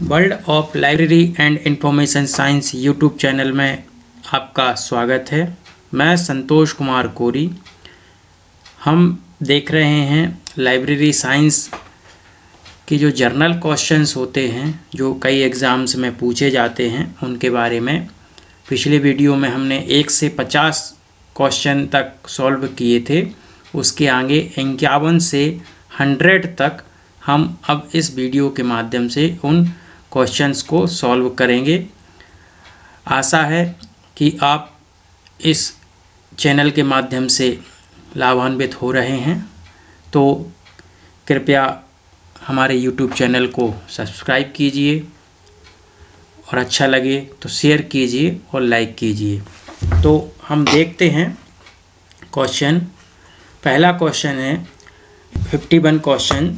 World of library and information science YouTube channel में आपका स्वागत है। मैं संतोष कुमार कोरी। हम देख रहे हैं लाइब्रेरी साइंस की जो जर्नल क्वेश्चंस होते हैं जो कई एग्ज़ाम्स में पूछे जाते हैं उनके बारे में। पिछले वीडियो में हमने 1 से 50 क्वेश्चन तक सॉल्व किए थे। उसके आगे 51 से 100 तक हम अब इस वीडियो के माध्यम से उन क्वेश्चंस को सॉल्व करेंगे। आशा है कि आप इस चैनल के माध्यम से लाभान्वित हो रहे हैं, तो कृपया हमारे YouTube चैनल को सब्सक्राइब कीजिए और अच्छा लगे तो शेयर कीजिए और लाइक कीजिए। तो हम देखते हैं क्वेश्चन। पहला क्वेश्चन है 51 question.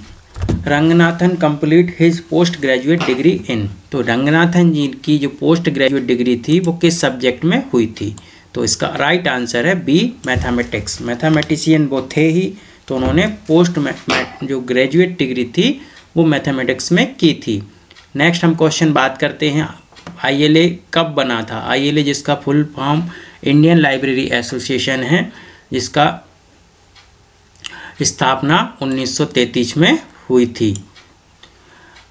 Ranganathan complete his post graduate degree in. तो रंगनाथन जी की जो पोस्ट ग्रेजुएट डिग्री थी वो किस सब्जेक्ट में हुई थी? तो इसका राइट आंसर है बी, मैथमेटिक्स। मैथमेटिशियन वो थे ही, तो उन्होंने जो ग्रेजुएट डिग्री थी वो मैथमेटिक्स में की थी। नेक्स्ट हम क्वेश्चन बात करते हैं ILA कब बना था। ILA जिसका full form Indian library association है, जिसका स्थापना 1933 में हुई थी।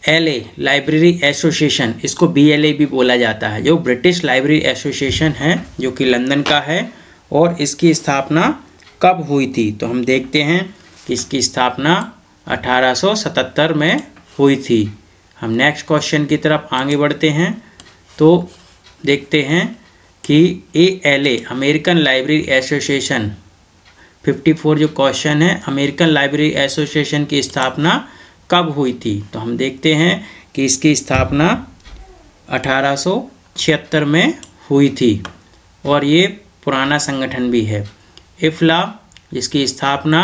LA लाइब्रेरी एसोसिएशन, इसको BLA भी बोला जाता है, जो ब्रिटिश लाइब्रेरी एसोसिएशन है जो कि लंदन का है। और इसकी स्थापना कब हुई थी? तो हम देखते हैं कि इसकी स्थापना 1877 में हुई थी। हम नेक्स्ट क्वेश्चन की तरफ आगे बढ़ते हैं तो देखते हैं कि ALA अमेरिकन लाइब्रेरी एसोसिएशन 54 जो क्वेश्चन है, अमेरिकन लाइब्रेरी एसोसिएशन की स्थापना कब हुई थी? तो हम देखते हैं कि इसकी स्थापना 1876 में हुई थी और ये पुराना संगठन भी है। IFLA जिसकी स्थापना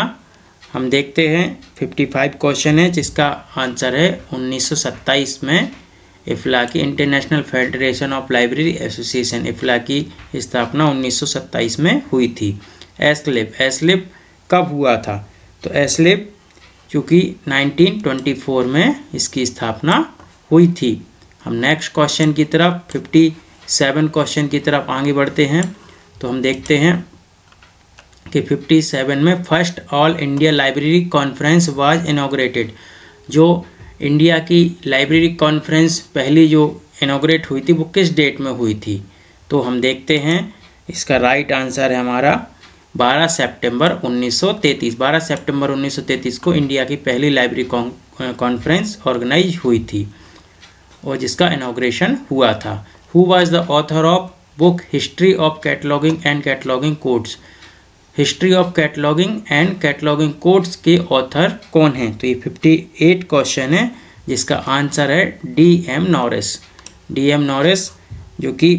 हम देखते हैं 55 क्वेश्चन है, जिसका आंसर है 1927 में। IFLA की international federation of library association, IFLA की स्थापना 1927 में हुई थी। एस्लिप कब हुआ था? तो एस्लिप चूँकि 1924 में इसकी स्थापना हुई थी। हम नेक्स्ट क्वेश्चन की तरफ 57 क्वेश्चन की तरफ आगे बढ़ते हैं तो हम देखते हैं कि 57 में first all India library conference was inaugurated. जो इंडिया की लाइब्रेरी कॉन्फ्रेंस पहली जो इनॉग्रेट हुई थी वो किस डेट में हुई थी? तो हम देखते हैं इसका राइट आंसर है हमारा 12 सितंबर 1933। 12 सितंबर 1933 को इंडिया की पहली लाइब्रेरी कॉन्फ्रेंस ऑर्गेनाइज हुई थी और जिसका इनॉग्रेशन हुआ था। Who was the author of book history of cataloguing and cataloguing codes. History of cataloguing and cataloguing codes के ऑथर कौन हैं? तो ये 58 क्वेश्चन है, जिसका आंसर है DM नॉरिस। DM नॉरिस जो कि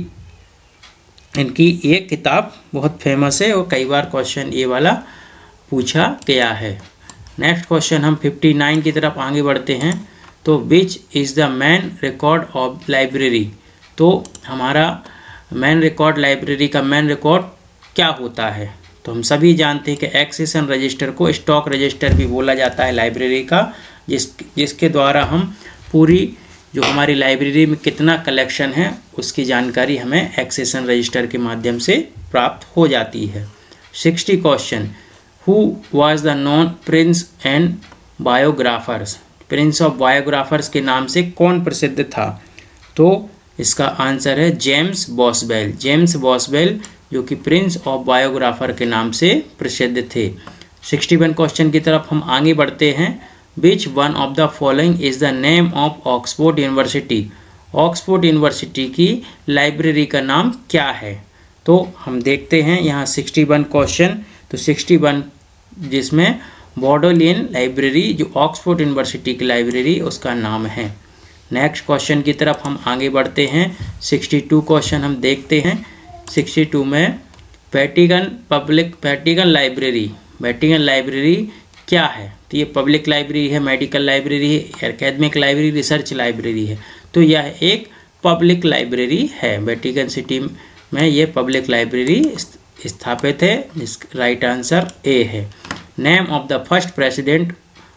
इनकी ये किताब बहुत फेमस है और कई बार क्वेश्चन ये वाला पूछा गया है। नेक्स्ट क्वेश्चन हम 59 की तरफ आगे बढ़ते हैं तो which is the man record of library. तो हमारा मैन रिकॉर्ड लाइब्रेरी का मैन रिकॉर्ड क्या होता है? तो हम सभी जानते हैं कि एक्सेशन रजिस्टर को स्टॉक रजिस्टर भी बोला जाता है लाइब्रेरी का, जिसके द्वारा हम पूरी जो हमारी लाइब्रेरी में कितना कलेक्शन है उसकी जानकारी हमें एक्सेशन रजिस्टर के माध्यम से प्राप्त हो जाती है। 60 question. Who was the non Prince and बायोग्राफर्स। Prince of बायोग्राफर्स के नाम से कौन प्रसिद्ध था? तो इसका आंसर है जेम्स बॉसवेल। जेम्स बॉसवेल जो कि प्रिंस ऑफ बायोग्राफर के नाम से प्रसिद्ध थे। 61 क्वेश्चन की तरफ हम आगे बढ़ते हैं। Which one of the following is the name of Oxford university. Oxford university की लाइब्रेरी का नाम क्या है? तो हम देखते हैं यहाँ 61 क्वेश्चन, तो 61 जिसमें बॉडोलियन लाइब्रेरी जो ऑक्सफोर्ड यूनिवर्सिटी की लाइब्रेरी उसका नाम है। नेक्स्ट क्वेश्चन की तरफ हम आगे बढ़ते हैं। 62 क्वेश्चन हम देखते हैं। 62 में वेटिकन लाइब्रेरी क्या है? तो ये पब्लिक लाइब्रेरी है, मेडिकल लाइब्रेरी है, एकेडमिक लाइब्रेरी, रिसर्च लाइब्रेरी है। तो यह एक पब्लिक लाइब्रेरी है। वेटिकन सिटी में ये पब्लिक लाइब्रेरी स्थापित है, जिसका राइट आंसर A है। Name of the first president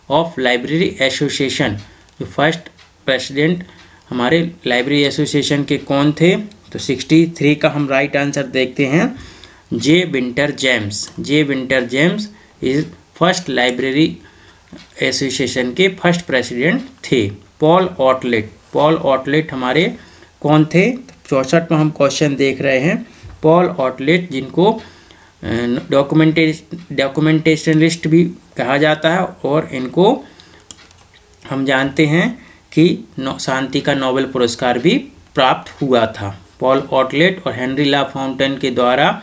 of library association. जो फर्स्ट प्रेसिडेंट हमारे लाइब्रेरी एसोसिएशन के कौन थे? तो 63 का हम राइट आंसर देखते हैं, J Winter James. J Winter James is first library association के फर्स्ट प्रेसिडेंट थे। पॉल ऑटलेट, पॉल ऑटलेट हमारे कौन थे? 64 में हम क्वेश्चन देख रहे हैं। पॉल ऑटलेट, जिनको डॉक्यूमेंटेशनलिस्ट भी कहा जाता है, और इनको हम जानते हैं कि शांति का नोबेल पुरस्कार भी प्राप्त हुआ था। पॉल ऑटलेट और हेनरी ला फाउंटेन के द्वारा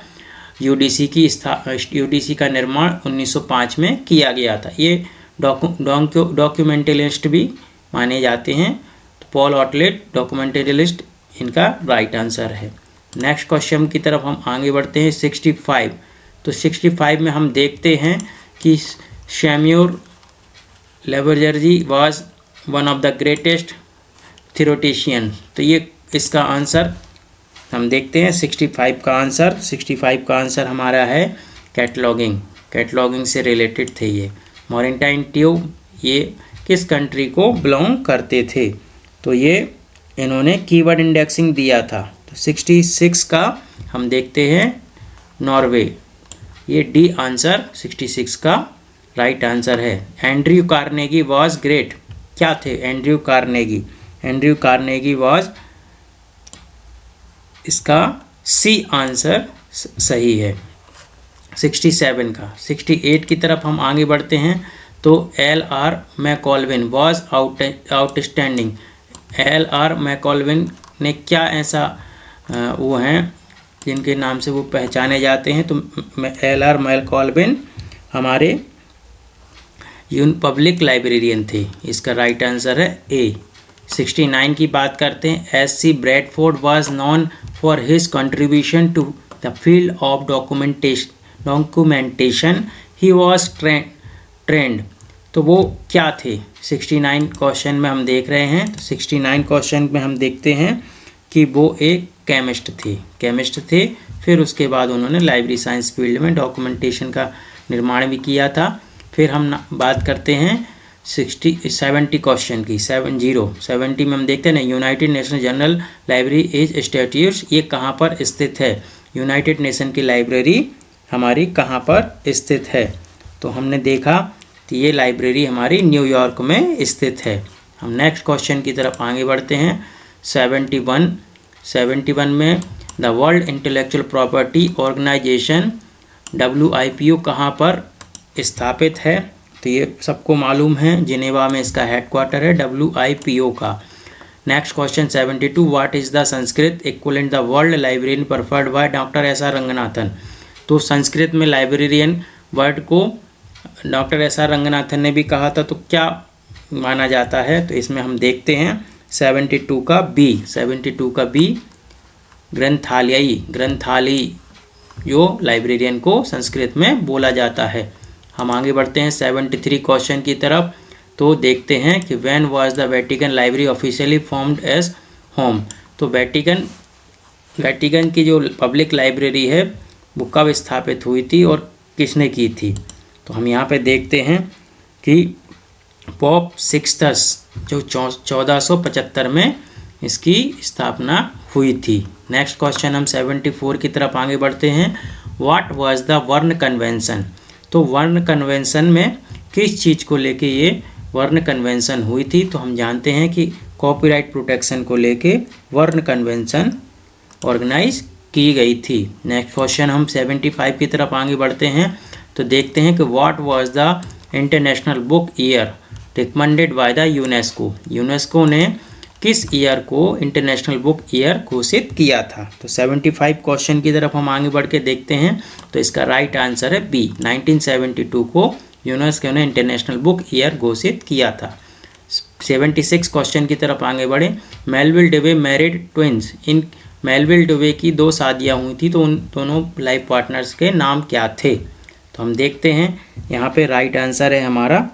यूडीसी का निर्माण 1905 में किया गया था। ये डॉक्यूमेंटलिस्ट भी माने जाते हैं। तो पॉल ऑटलेट डॉक्यूमेंटलिस्ट इनका राइट आंसर है। नेक्स्ट क्वेश्चन की तरफ हम आगे बढ़ते हैं। 65, तो 65 में हम देखते हैं कि Samuel laboratory was one of the greatest theoretician. तो ये इसका आंसर हम देखते हैं। 65 का आंसर, 65 का आंसर हमारा है कैटलॉगिंग। कैटलॉगिंग से रिलेटेड थे ये। मॉरिटाइन ट्यूब ये किस कंट्री को बिलोंग करते थे? तो ये इन्होंने कीवर्ड इंडेक्सिंग दिया था। तो 66 का हम देखते हैं नॉर्वे। ये डी आंसर 66 का राइट आंसर है। एंड्रयू कार्नेगी वॉज ग्रेट, क्या थे Andrew Carnegie? Andrew Carnegie was, इसका सी आंसर सही है 67 का। 68 की तरफ हम आगे बढ़ते हैं। तो एल.आर. मैकॉल्विन was outstanding. एल.आर. मैकॉल्विन ने क्या ऐसा वो हैं जिनके नाम से वो पहचाने जाते हैं? तो एल.आर. मैकॉल्विन हमारे पब्लिक लाइब्रेरियन थे। इसका राइट आंसर है ए। 69 की बात करते हैं। S C. Bradford was known for his contribution to the field of documentation he was trained. तो वो क्या थे? 69 क्वेश्चन में हम देख रहे हैं। तो 69 क्वेश्चन में हम देखते हैं कि वो एक केमिस्ट थे। फिर उसके बाद उन्होंने लाइब्रेरी साइंस फील्ड में डॉक्यूमेंटेशन का निर्माण भी किया था। फिर हम बात करते हैं 70 क्वेश्चन की। 70 में हम देखते हैं ना, United nation general library is statutes, ये कहाँ पर स्थित है? यूनाइटेड नेशन की लाइब्रेरी हमारी कहाँ पर स्थित है? तो हमने देखा कि ये लाइब्रेरी हमारी न्यूयॉर्क में स्थित है। हम नेक्स्ट क्वेश्चन की तरफ आगे बढ़ते हैं। 71 में the World Intellectual Property Organization WIPO कहाँ पर स्थापित है? तो ये सबको मालूम है, जिनेवा में इसका हेडक्वार्टर है WIPO का। Next question 72, what is the Sanskrit equivalent the world librarian preferred by doctor S.R. Ranganathan. तो संस्कृत में लाइब्रेरियन वर्ड को डॉक्टर S.R. रंगनाथन ने भी कहा था। तो क्या माना जाता है? तो इसमें हम देखते हैं 72 का बी ग्रंथालयी जो लाइब्रेरियन को संस्कृत में बोला जाता है। हम आगे बढ़ते हैं 73 क्वेश्चन की तरफ। तो देखते हैं कि when was the Vatican library officially formed age home. तो वेटिकन की जो पब्लिक लाइब्रेरी है वो कब स्थापित हुई थी और किसने की थी? तो हम यहाँ पे देखते हैं कि पोप सिक्सटस जो 1475 में इसकी स्थापना हुई थी। नेक्स्ट क्वेश्चन हम 74 की तरफ आगे बढ़ते हैं। व्हाट वाज द वर्ण कन्वेंशन। तो वर्ण कन्वेंशन में किस चीज़ को लेके ये वर्ण कन्वेंशन हुई थी? तो हम जानते हैं कि कॉपीराइट प्रोटेक्शन को लेके वर्ण कन्वेंशन ऑर्गेनाइज की गई थी। नेक्स्ट क्वेश्चन हम 75 की तरफ आगे बढ़ते हैं। तो देखते हैं कि what was the international book year recommended by the UNESCO. UNESCO ने किस ईयर को इंटरनेशनल बुक ईयर घोषित किया था? तो 75 क्वेश्चन की तरफ हम आगे बढ़ के देखते हैं। तो इसका राइट आंसर है बी। 1972 को यूनेस्को ने इंटरनेशनल बुक ईयर घोषित किया था। 76 क्वेश्चन की तरफ आगे बढ़े। Melvil Dewey married twins. इन मेलविल डेवे की 2 शादियाँ हुई थी, तो उन दोनों लाइफ पार्टनर्स के नाम क्या थे? तो हम देखते हैं यहाँ पे राइट आंसर है हमारा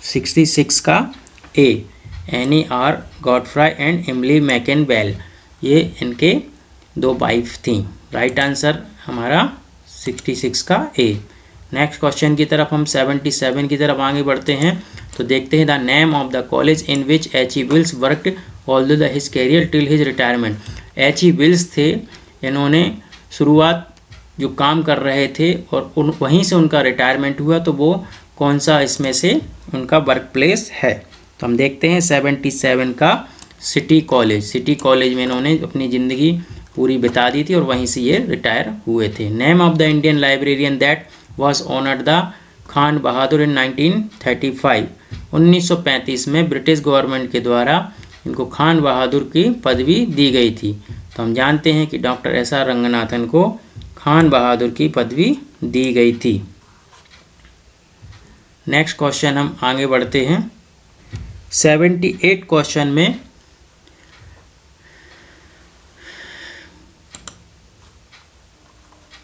66 का ए, एनी आर गॉडफ्राई एंड एमिली मैकेनबेल। ये इनके 2 वाइफ थी। राइट आंसर हमारा 66 का ए। नेक्स्ट क्वेश्चन की तरफ हम 77 की तरफ आगे बढ़ते हैं। तो देखते हैं the name of the college in which H.G. Wells worked although his career till his retirement. H.G. Wells थे, इन्होंने शुरुआत जो काम कर रहे थे और वहीं से उनका रिटायरमेंट हुआ, तो वो कौन सा इसमें से उनका वर्क प्लेस है? तो हम देखते हैं 77 का सिटी कॉलेज। सिटी कॉलेज में इन्होंने अपनी ज़िंदगी पूरी बिता दी थी और वहीं से ये रिटायर हुए थे। Name of the Indian librarian that was honoured the Khan Bahadur in 1935। 1935 में ब्रिटिश गवर्नमेंट के द्वारा इनको खान बहादुर की पदवी दी गई थी। तो हम जानते हैं कि डॉक्टर एस.आर. रंगनाथन को खान बहादुर की पदवी दी गई थी। नेक्स्ट क्वेश्चन हम आगे बढ़ते हैं। 78 क्वेश्चन में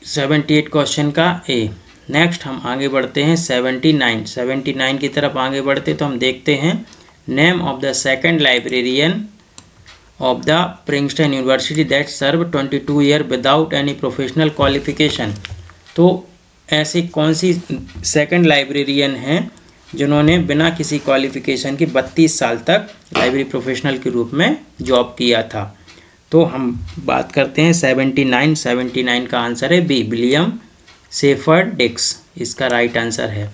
78 क्वेश्चन का ए। नेक्स्ट हम आगे बढ़ते हैं 79 की तरफ आगे बढ़ते तो हम देखते हैं name of the second librarian of the Princeton University that serve 22 year without any professional qualification. तो ऐसी कौन सी सेकंड लाइब्रेरियन हैं जिन्होंने बिना किसी क्वालिफिकेशन के 32 साल तक लाइब्रेरी प्रोफेशनल के रूप में जॉब किया था? तो हम बात करते हैं 79 का आंसर है बी, विलियम शेफर्ड डिक्स इसका राइट आंसर है।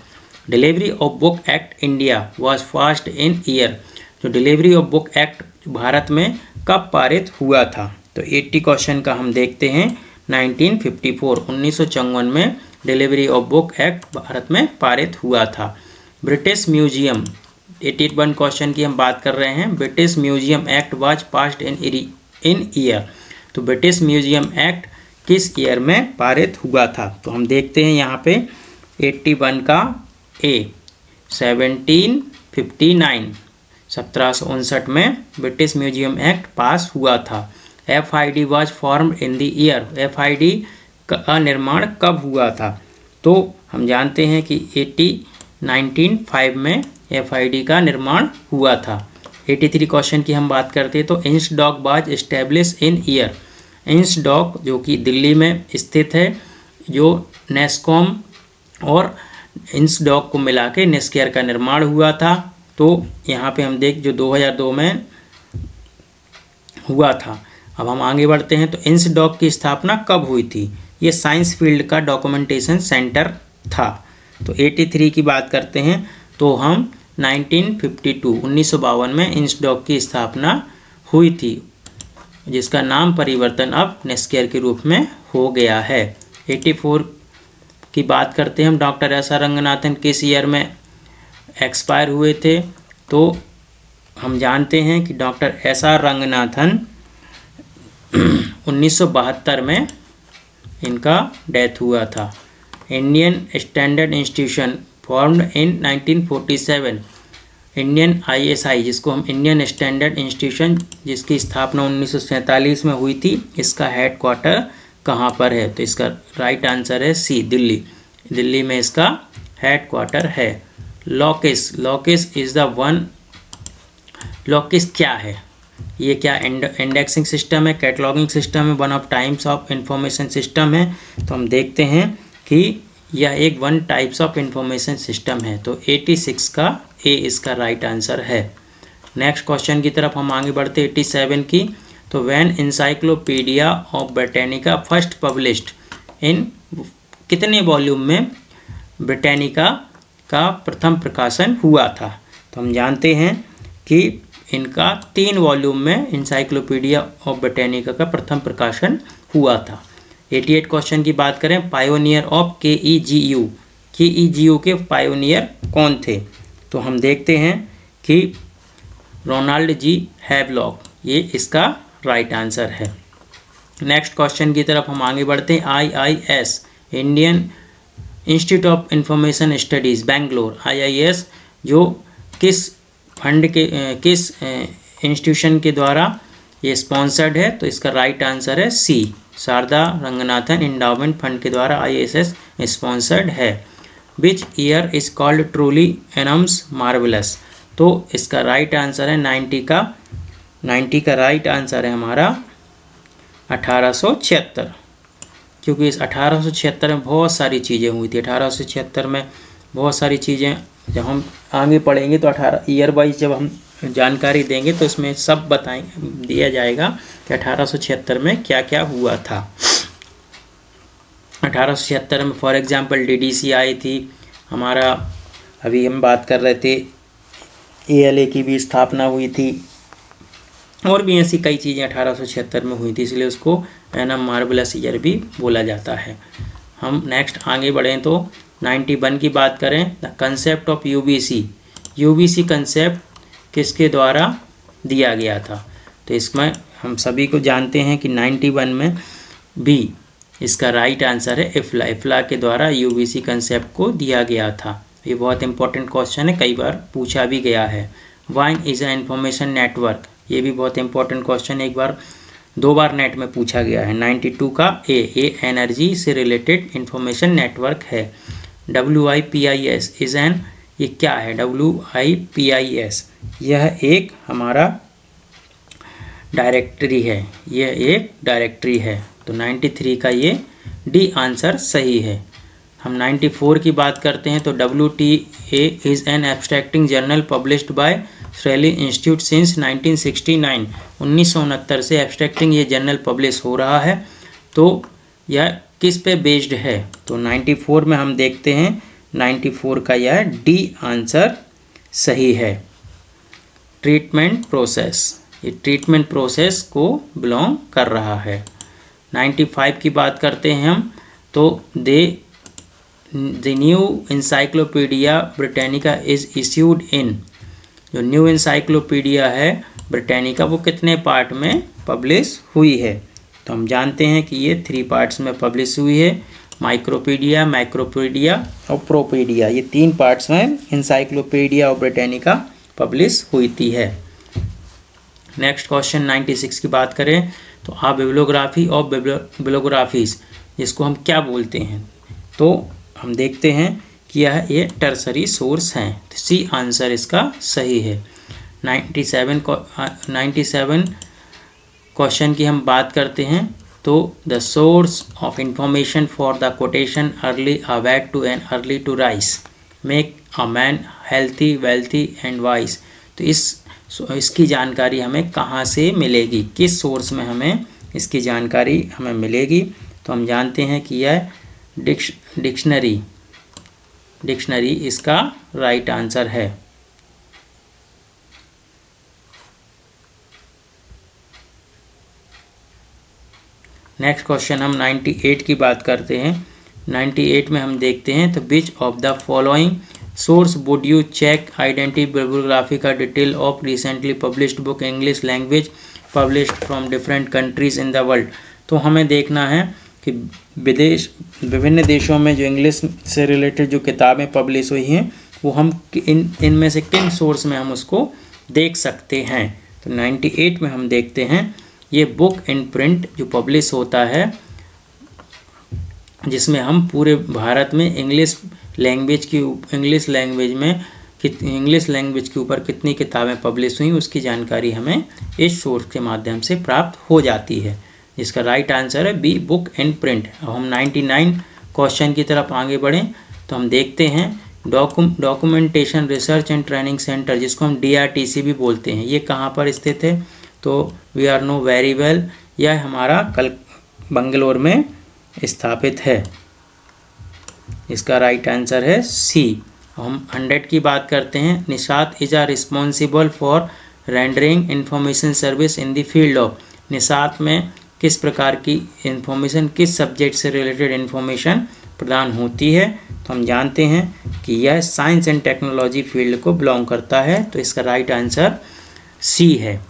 Delivery of book act India was passed in year. जो delivery of book act Bharat में कब पारित हुआ था? तो 80 क्वेश्चन का हम देखते हैं 1954 में delivery of book act Bharat में पारित हुआ था। ब्रिटिश म्यूजियम 81 क्वेश्चन की हम बात कर रहे हैं। British museum act was passed in year. तो ब्रिटिश म्यूजियम एक्ट किस ईयर में पारित हुआ था? तो हम देखते हैं यहाँ पे 81 का ए 1759 में ब्रिटिश म्यूजियम एक्ट पास हुआ था। FID was formed in the year. FID का निर्माण कब हुआ था? तो हम जानते हैं कि 1905 में FID का निर्माण हुआ था। 83 क्वेश्चन की हम बात करते हैं तो इंसडॉक वाज एस्टेब्लिश इन ईयर। इंसडॉक जो कि दिल्ली में स्थित है, जो नेस्कॉम और इंसडॉक को मिला के नेस्केयर का निर्माण हुआ था। तो यहाँ पे हम देख जो 2002 में हुआ था। अब हम आगे बढ़ते हैं तो इंसडॉक की स्थापना कब हुई थी? ये साइंस फील्ड का डॉक्यूमेंटेशन सेंटर था। तो 83 की बात करते हैं तो हम 1952 में इंसडॉक की स्थापना हुई थी, जिसका नाम परिवर्तन अब नेस्केयर के रूप में हो गया है। 84 की बात करते हैं हम डॉक्टर एस.आर. रंगनाथन किस ईयर में एक्सपायर हुए थे? तो हम जानते हैं कि डॉक्टर एस.आर. रंगनाथन 1972 में इनका डेथ हुआ था। Indian standard institution formed in 1947। Indian ISI जिसको हम इंडियन स्टैंडर्ड इंस्टीट्यूशन जिसकी स्थापना 1947 में हुई थी, इसका हेड क्वार्टर कहाँ पर है? तो इसका राइट आंसर है सी, दिल्ली। दिल्ली में इसका हेड क्वार्टर है। लॉकिस इज द वन। लॉकिस क्या है? ये क्या इंडेक्सिंग सिस्टम है, कैटलॉगिंग सिस्टम है, one of types of information system है? तो हम देखते हैं कि यह एक one types of information system है। तो 86 का ए इसका राइट आंसर है। नेक्स्ट क्वेश्चन की तरफ हम आगे बढ़ते 87 की। तो when encyclopedia of Britannica first published in कितने वॉल्यूम में ब्रिटानिका का प्रथम प्रकाशन हुआ था? तो हम जानते हैं कि इनका 3 वॉल्यूम में इंसाइक्लोपीडिया ऑफ ब्रिटानिका का प्रथम प्रकाशन हुआ था। 88 क्वेश्चन की बात करें पायोनियर ऑफ KEGU। KEGU के पायोनियर कौन थे? तो हम देखते हैं कि रोनाल्ड जी हैवलॉक, ये इसका राइट आंसर है। नेक्स्ट क्वेश्चन की तरफ हम आगे बढ़ते हैं। IIS Indian institute of information studies Bangalore, IIS जो किस फंड के किस इंस्टीट्यूशन के द्वारा ये स्पॉन्सर्ड है? तो इसका राइट आंसर है C, Sharada Ranganathan endowment fund के द्वारा IIS स्पॉन्सर्ड है। Which year is called truly annums marvellous? तो इसका राइट आंसर है 90 का राइट आंसर है हमारा 1876, क्योंकि इस 1876 में बहुत सारी चीज़ें हुई थी। 1876 में बहुत सारी चीज़ें जब हम आगे पढ़ेंगे तो 18 ईयर वाइज जब हम जानकारी देंगे तो इसमें सब दिया जाएगा कि 1876 में क्या क्या हुआ था। 1876 में फॉर एग्जांपल DDC आई थी, हमारा अभी हम बात कर रहे थे ALA की भी स्थापना हुई थी, और भी ऐसी कई चीज़ें 1876 में हुई थी, इसलिए उसको एनम मार्वलस ईयर भी बोला जाता है। हम नेक्स्ट आगे बढ़ें तो 91 की बात करें, the concept of UBC concept किसके द्वारा दिया गया था। तो इसमें हम सभी को जानते हैं कि 91 में बी इसका राइट आंसर है इफ्ला के द्वारा UBC कंसेप्ट को दिया गया था। ये बहुत इंपॉर्टेंट क्वेश्चन है, कई बार पूछा भी गया है। Wine is a information network, ये भी बहुत इंपॉर्टेंट क्वेश्चन, एक बार 2 बार नेट में पूछा गया है। 92 का ए एनर्जी से रिलेटेड इंफॉर्मेशन नेटवर्क है। WIPIS इज एन, ये क्या है WIPIS, यह एक हमारा डायरेक्टरी है, यह एक डायरेक्टरी है। तो 93 का ये डी आंसर सही है। हम 94 की बात करते हैं तो WTA is an abstracting journal published by Shirley institute since 1969, 1969 से एब्स्ट्रैक्टिंग ये जर्नल पब्लिश हो रहा है। तो यह किस पे बेस्ड है, तो 94 में हम देखते हैं 94 का यह डी आंसर सही है। ट्रीटमेंट प्रोसेस, ये ट्रीटमेंट प्रोसेस को बिलोंग कर रहा है। 95 की बात करते हैं हम तो the new encyclopedia Britannica is issued in, जो न्यू इंसाइक्लोपीडिया है ब्रिटानिका वो कितने पार्ट में पब्लिश हुई है, तो हम जानते हैं कि ये 3 पार्ट्स में पब्लिश हुई है। माइक्रोपीडिया, मैक्रोपीडिया और प्रोपीडिया, ये 3 पार्ट्स में इंसाइक्लोपीडिया और ब्रिटानिका पब्लिश हुई थी है। नेक्स्ट क्वेश्चन 96 की बात करें तो आ बिब्लियोग्राफी और बिब्लियोग्राफीज, जिसको हम क्या बोलते हैं, तो हम देखते हैं कि ये टर्सरी सोर्स हैं, तो सी आंसर इसका सही है। 97 क्वेश्चन की हम बात करते हैं तो the source of information for the quotation early awake to and early to rise make a man healthy wealthy and wise, तो इसकी जानकारी हमें कहाँ से मिलेगी, किस सोर्स में हमें इसकी जानकारी हमें मिलेगी, तो हम जानते हैं कि यह डिक्शनरी इसका राइट आंसर है। नेक्स्ट क्वेश्चन हम 98 की बात करते हैं। 98 में हम देखते हैं तो which of the following source would you check identity bibliography का detail of recently published book English language published from different countries in the world, तो हमें देखना है कि विभिन्न देशों में जो इंग्लिश से रिलेटेड जो किताबें पब्लिश हुई हैं वो हम इनमें से किन सोर्स में हम उसको देख सकते हैं। तो 98 में हम देखते हैं ये बुक इन प्रिंट जो पब्लिश होता है, जिसमें हम पूरे भारत में इंग्लिश लैंग्वेज के ऊपर कितनी किताबें पब्लिश हुई उसकी जानकारी हमें इस सोर्स के माध्यम से प्राप्त हो जाती है, जिसका राइट आंसर है बी बुक इन प्रिंट। अब हम 99 क्वेश्चन की तरफ आगे बढ़ें तो हम देखते हैं documentation research and training centre, जिसको हम DRTC भी बोलते हैं, ये कहाँ पर स्थित है, तो we are know very well, यह हमारा बंगलोर में स्थापित है, इसका राइट आंसर है सी। हम 100 की बात करते हैं। NISSAT is are responsible for rendering information service in the field of, NISSAT में किस प्रकार की इंफॉर्मेशन, किस सब्जेक्ट से रिलेटेड इंफॉर्मेशन प्रदान होती है, तो हम जानते हैं कि यह साइंस एंड टेक्नोलॉजी फील्ड को बिलोंग करता है, तो इसका राइट आंसर सी है।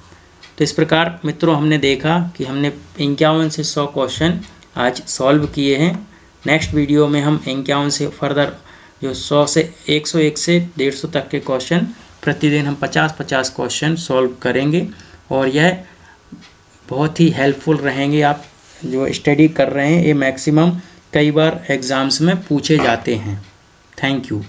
तो इस प्रकार मित्रों हमने देखा कि हमने 51 से 100 क्वेश्चन आज सॉल्व किए हैं। नेक्स्ट वीडियो में हम 51 से फर्दर जो 100 से 101 से 150 तक के क्वेश्चन प्रतिदिन हम 50-50 क्वेश्चन सॉल्व करेंगे, और यह बहुत ही हेल्पफुल रहेंगे। आप जो स्टडी कर रहे हैं ये मैक्सिमम कई बार एग्ज़ाम्स में पूछे जाते हैं। Thank you.